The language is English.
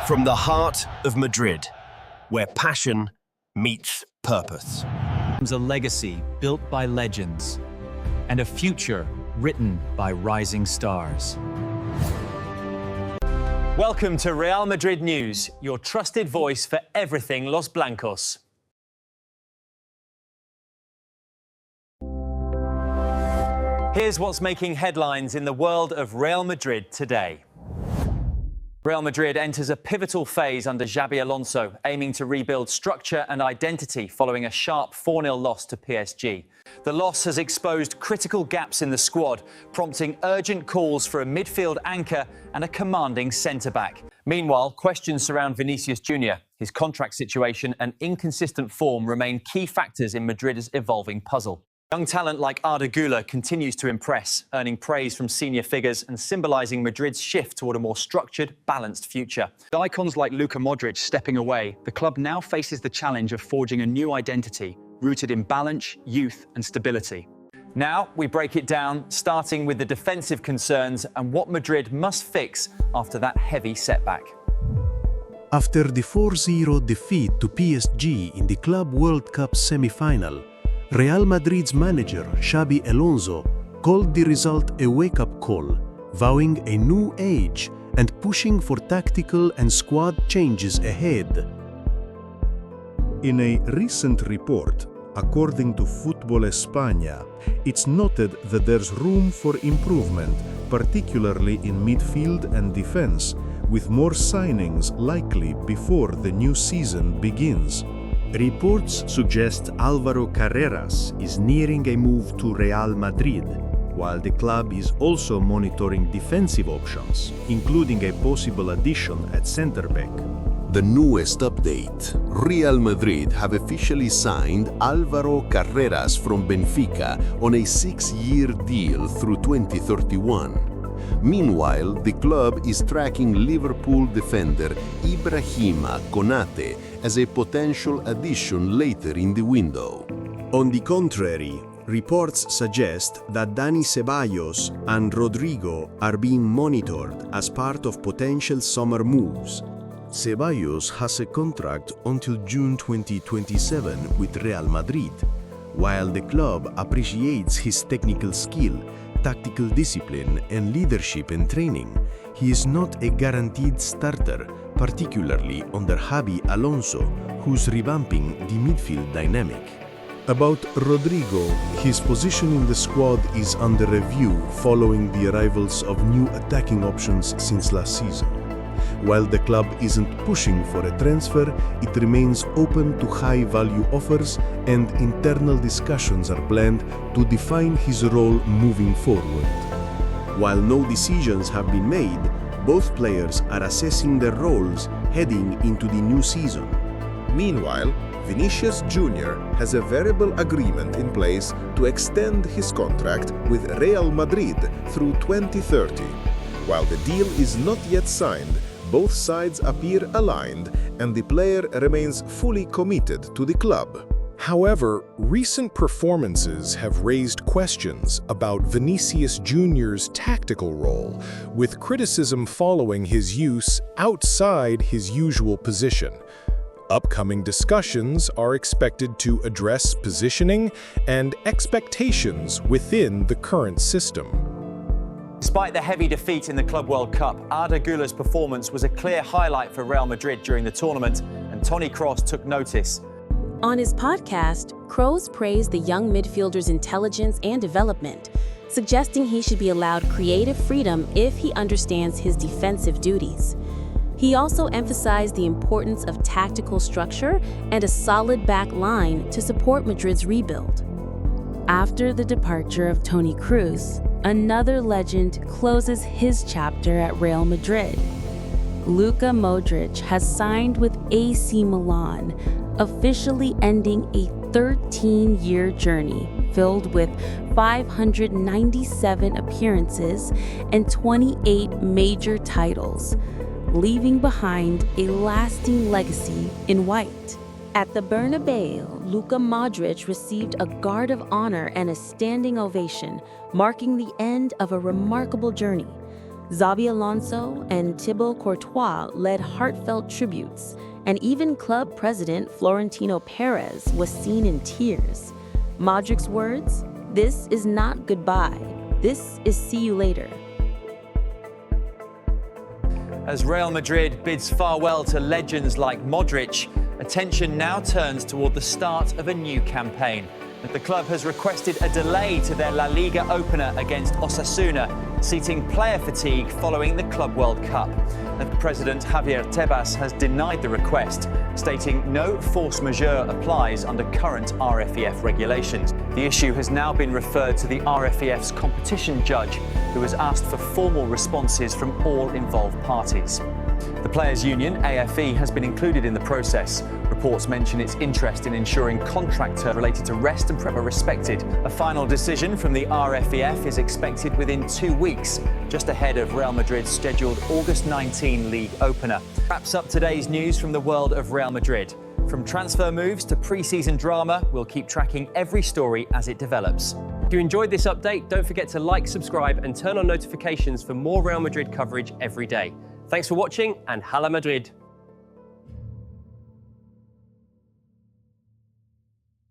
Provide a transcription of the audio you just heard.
From the heart of Madrid, where passion meets purpose. A legacy built by legends and a future written by rising stars. Welcome to Real Madrid News, your trusted voice for everything Los Blancos. Here's what's making headlines in the world of Real Madrid today. Real Madrid enters a pivotal phase under Xabi Alonso, aiming to rebuild structure and identity following a sharp 4-0 loss to PSG. The loss has exposed critical gaps in the squad, prompting urgent calls for a midfield anchor and a commanding centre-back. Meanwhile, questions surround Vinícius Jr. His contract situation and inconsistent form remain key factors in Madrid's evolving puzzle. Young talent like Arda Güler continues to impress, earning praise from senior figures and symbolising Madrid's shift toward a more structured, balanced future. With icons like Luka Modrić stepping away, the club now faces the challenge of forging a new identity, rooted in balance, youth and stability. Now we break it down, starting with the defensive concerns and what Madrid must fix after that heavy setback. After the 4-0 defeat to PSG in the Club World Cup semi-final, Real Madrid's manager, Xabi Alonso, called the result a wake-up call, vowing a new age and pushing for tactical and squad changes ahead. In a recent report, according to Fútbol España, it's noted that there's room for improvement, particularly in midfield and defense, with more signings likely before the new season begins. Reports suggest Álvaro Carreras is nearing a move to Real Madrid, while the club is also monitoring defensive options, including a possible addition at centre-back. The newest update: Real Madrid have officially signed Álvaro Carreras from Benfica on a 6-year deal through 2031. Meanwhile, the club is tracking Liverpool defender Ibrahima Konaté as a potential addition later in the window. On the contrary, reports suggest that Dani Ceballos and Rodrygo are being monitored as part of potential summer moves. Ceballos has a contract until June 2027 with Real Madrid. While the club appreciates his technical skill, tactical discipline, and leadership and training, he is not a guaranteed starter, particularly under Xabi Alonso, who's revamping the midfield dynamic. About Rodrygo, his position in the squad is under review following the arrivals of new attacking options since last season. While the club isn't pushing for a transfer, it remains open to high-value offers, and internal discussions are planned to define his role moving forward. While no decisions have been made, both players are assessing their roles heading into the new season. Meanwhile, Vinícius Jr has a variable agreement in place to extend his contract with Real Madrid through 2030. While the deal is not yet signed, both sides appear aligned and the player remains fully committed to the club. However, recent performances have raised questions about Vinícius Jr.'s tactical role, with criticism following his use outside his usual position. Upcoming discussions are expected to address positioning and expectations within the current system. Despite the heavy defeat in the Club World Cup, Arda Güler's performance was a clear highlight for Real Madrid during the tournament, and Toni Kroos took notice. On his podcast, Kroos praised the young midfielder's intelligence and development, suggesting he should be allowed creative freedom if he understands his defensive duties. He also emphasized the importance of tactical structure and a solid back line to support Madrid's rebuild. After the departure of Toni Kroos, another legend closes his chapter at Real Madrid. Luka Modrić has signed with AC Milan, officially ending a 13-year journey filled with 597 appearances and 28 major titles, leaving behind a lasting legacy in white. At the Bernabeu, Luka Modrić received a guard of honor and a standing ovation, marking the end of a remarkable journey. Xabi Alonso and Thibaut Courtois led heartfelt tributes, and even club president Florentino Perez was seen in tears. Modric's words, "This is not goodbye. This is see you later." As Real Madrid bids farewell to legends like Modrić, attention now turns toward the start of a new campaign. The club has requested a delay to their La Liga opener against Osasuna, citing player fatigue following the Club World Cup. And President Javier Tebas has denied the request, stating no force majeure applies under current RFEF regulations. The issue has now been referred to the RFEF's competition judge, who has asked for formal responses from all involved parties. The Players' Union, AFE, has been included in the process. Reports mention its interest in ensuring contract terms related to rest and prep are respected. A final decision from the RFEF is expected within 2 weeks, just ahead of Real Madrid's scheduled August 19 league opener. Wraps up today's news from the world of Real Madrid. From transfer moves to pre-season drama, we'll keep tracking every story as it develops. If you enjoyed this update, don't forget to like, subscribe and turn on notifications for more Real Madrid coverage every day. Thanks for watching and Hala Madrid.